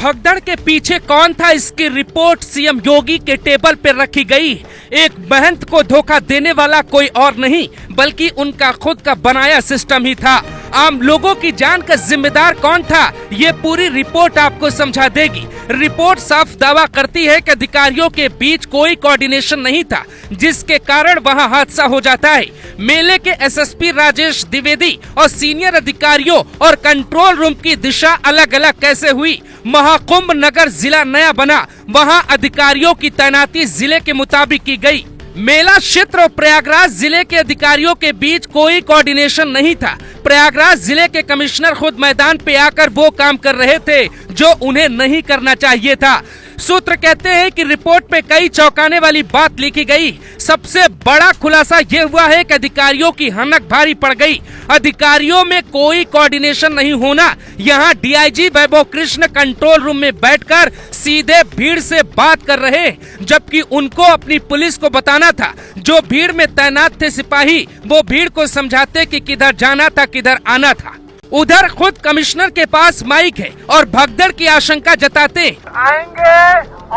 भगदड़ के पीछे कौन था, इसकी रिपोर्ट सीएम योगी के टेबल पर रखी गई। एक महंत को धोखा देने वाला कोई और नहीं बल्कि उनका खुद का बनाया सिस्टम ही था। आम लोगों की जान का जिम्मेदार कौन था, ये पूरी रिपोर्ट आपको समझा देगी। रिपोर्ट साफ दावा करती है कि अधिकारियों के बीच कोई कोऑर्डिनेशन नहीं था, जिसके कारण वहां हादसा हो जाता है। मेले के एसएसपी राजेश द्विवेदी और सीनियर अधिकारियों और कंट्रोल रूम की दिशा अलग अलग कैसे हुई। महाकुंभ नगर जिला नया बना, वहां अधिकारियों की तैनाती जिले के मुताबिक की गई। मेला क्षेत्र और प्रयागराज जिले के अधिकारियों के बीच कोई कोऑर्डिनेशन नहीं था। प्रयागराज जिले के कमिश्नर खुद मैदान पे आकर वो काम कर रहे थे जो उन्हें नहीं करना चाहिए था। सूत्र कहते हैं कि रिपोर्ट पे कई चौंकाने वाली बात लिखी गई। सबसे बड़ा खुलासा ये हुआ है कि अधिकारियों की हनक भारी पड़ गई। अधिकारियों में कोई कोऑर्डिनेशन नहीं होना। यहाँ DIG Vaibhav Krishna control room में बैठकर सीधे भीड़ से बात कर रहे, जबकि उनको अपनी पुलिस को बताना था। जो भीड़ में तैनात थे सिपाही, वो भीड़ को समझाते कि किधर जाना था, किधर आना था। उधर खुद कमिश्नर के पास माइक है और भगदड़ की आशंका जताते आएंगे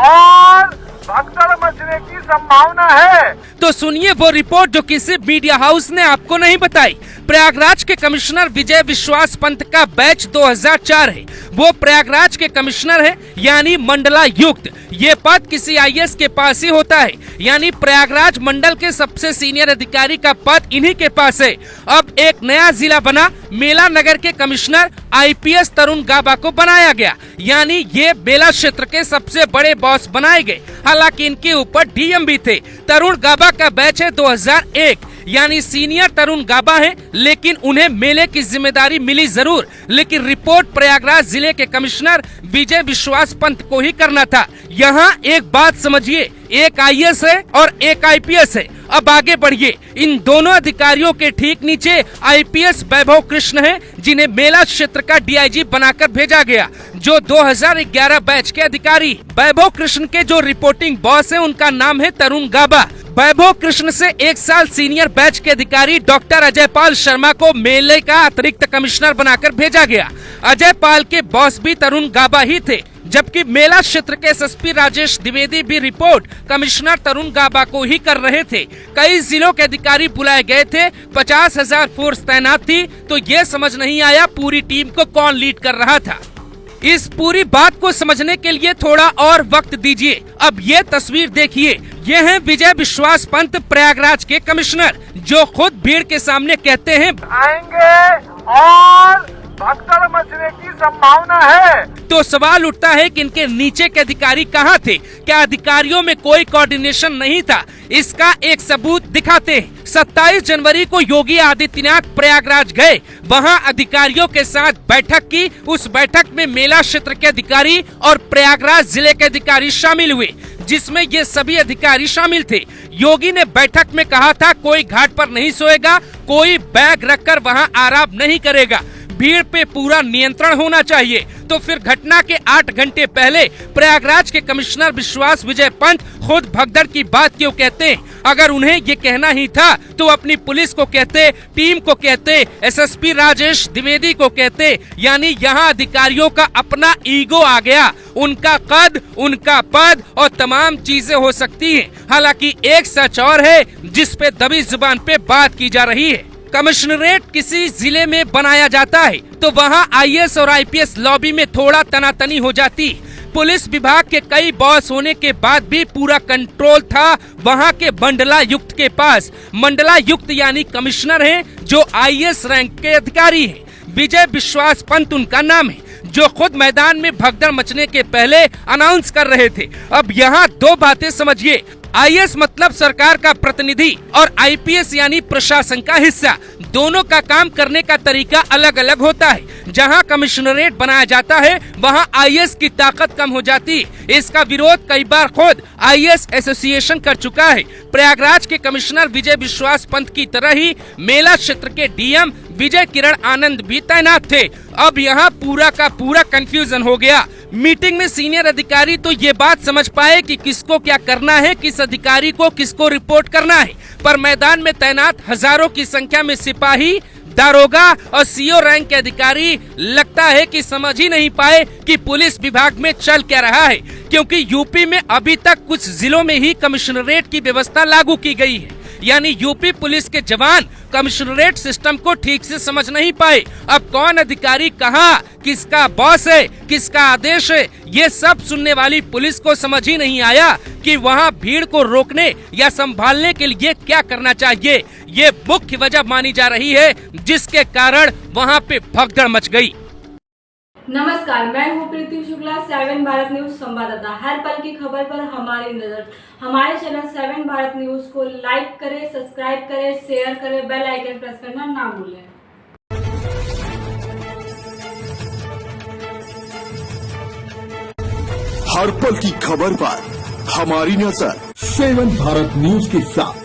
और भगदड़ मचने की संभावना है। तो सुनिए वो रिपोर्ट जो किसी मीडिया हाउस ने आपको नहीं बताई। प्रयागराज के कमिश्नर विजय विश्वास पंत का बैच 2004 है। वो प्रयागराज के कमिश्नर है, यानी मंडलायुक्त। ये पद किसी आईएएस के पास ही होता है, यानी प्रयागराज मंडल के सबसे सीनियर अधिकारी का पद इन्हीं के पास है। अब एक नया जिला बना, मेला नगर के कमिश्नर आईपीएस तरुण गाबा को बनाया गया, यानी ये मेला क्षेत्र के सबसे बड़े बॉस बनाए गए। हालांकि इनके ऊपर डीएम भी थे। तरुण गाबा का बैच है 2001, यानी सीनियर तरुण गाबा है, लेकिन उन्हें मेले की जिम्मेदारी मिली जरूर, लेकिन रिपोर्ट प्रयागराज जिले के कमिश्नर विजय विश्वास पंत को ही करना था। यहाँ एक बात समझिए, एक आईएएस है और एक आईपीएस है। अब आगे बढ़िए। इन दोनों अधिकारियों के ठीक नीचे आईपीएस वैभव कृष्ण है, जिन्हें मेला क्षेत्र का डीआईजी बनाकर भेजा गया, जो 2011 बैच के अधिकारी। वैभव कृष्ण के जो रिपोर्टिंग बॉस है, उनका नाम है तरुण गाबा। वैभव कृष्ण से 1 साल सीनियर बैच के अधिकारी डॉक्टर अजय पाल शर्मा को मेले का अतिरिक्त कमिश्नर बनाकर भेजा गया। अजय पाल के बॉस भी तरुण गाबा ही थे, जबकि मेला क्षेत्र के एसएसपी राजेश द्विवेदी भी रिपोर्ट कमिश्नर तरुण गाबा को ही कर रहे थे। कई जिलों के अधिकारी बुलाए गए थे, 50,000 फोर्स तैनात थी, तो ये समझ नहीं आया पूरी टीम को कौन लीड कर रहा था। इस पूरी बात को समझने के लिए थोड़ा और वक्त दीजिए। अब ये तस्वीर देखिए, ये हैं विजय विश्वास पंत, प्रयागराज के कमिश्नर, जो खुद भीड़ के सामने कहते हैं आएंगे और भगदड़ मचने की संभावना है। तो सवाल उठता है कि इनके नीचे के अधिकारी कहाँ थे? क्या अधिकारियों में कोई कोऑर्डिनेशन नहीं था? इसका एक सबूत दिखाते हैं। 27 जनवरी को योगी आदित्यनाथ प्रयागराज गए, वहां अधिकारियों के साथ बैठक की। उस बैठक में मेला क्षेत्र के अधिकारी और प्रयागराज जिले के अधिकारी शामिल हुए, जिसमें ये सभी अधिकारी शामिल थे। योगी ने बैठक में कहा था कोई घाट पर नहीं सोएगा, कोई बैग रखकर वहां आराम नहीं करेगा, भीड़ पे पूरा नियंत्रण होना चाहिए। तो फिर घटना के 8 घंटे पहले प्रयागराज के कमिश्नर विश्वास विजय पंत खुद भगदड़ की बात क्यों कहते हैं? अगर उन्हें ये कहना ही था तो अपनी पुलिस को कहते, टीम को कहते, एसएसपी राजेश द्विवेदी को कहते। यानी यहाँ अधिकारियों का अपना ईगो आ गया। उनका कद, उनका पद और तमाम चीजें हो सकती हैं। हालांकि एक सच और है जिस पे दबी जुबान पे बात की जा रही है। कमिश्नरेट किसी जिले में बनाया जाता है तो वहाँ आईएएस और आईपीएस लॉबी में थोड़ा तनातनी हो जाती। पुलिस विभाग के कई बॉस होने के बाद भी पूरा कंट्रोल था वहाँ के मंडलायुक्त के पास। मंडलायुक्त यानी कमिश्नर हैं, जो आईएएस रैंक के अधिकारी हैं। विजय विश्वास पंत उनका नाम है, जो खुद मैदान में भगदड़ मचने के पहले अनाउंस कर रहे थे। अब यहाँ दो बातें समझिए, आईएएस मतलब सरकार का प्रतिनिधि और आईपीएस यानी प्रशासन का हिस्सा। दोनों का काम करने का तरीका अलग अलग होता है। जहां कमिश्नरेट बनाया जाता है वहां आईएएस की ताकत कम हो जाती है। इसका विरोध कई बार खुद आईएएस एसोसिएशन कर चुका है। प्रयागराज के कमिश्नर विजय विश्वास पंत की तरह ही मेला क्षेत्र के डीएम विजय किरण आनंद भी तैनात थे। अब यहाँ पूरा का पूरा कंफ्यूजन हो गया। मीटिंग में सीनियर अधिकारी तो ये बात समझ पाए कि किसको क्या करना है, किस अधिकारी को किसको रिपोर्ट करना है, पर मैदान में तैनात हजारों की संख्या में सिपाही दारोगा और सीओ रैंक के अधिकारी लगता है कि समझ ही नहीं पाए कि पुलिस विभाग में चल क्या रहा है, क्योंकि यूपी में अभी तक कुछ जिलों में ही कमिश्नरेट की व्यवस्था लागू की गई है। यानी यूपी पुलिस के जवान कमिश्नरेट सिस्टम को ठीक से समझ नहीं पाए। अब कौन अधिकारी कहाँ, किसका बॉस है, किसका आदेश है, ये सब सुनने वाली पुलिस को समझ ही नहीं आया कि वहाँ भीड़ को रोकने या संभालने के लिए क्या करना चाहिए। ये मुख्य वजह मानी जा रही है जिसके कारण वहाँ पे भगदड़ मच गई। नमस्कार, मैं हूँ प्रीति शुक्ला, 7 भारत न्यूज संवाददाता। हर पल की खबर पर हमारी नजर। हमारे चैनल 7 भारत न्यूज को लाइक करें, सब्सक्राइब करें, शेयर करें, बेल आइकन प्रेस करना ना भूलें। हर पल की खबर पर हमारी नजर 7 भारत न्यूज के साथ।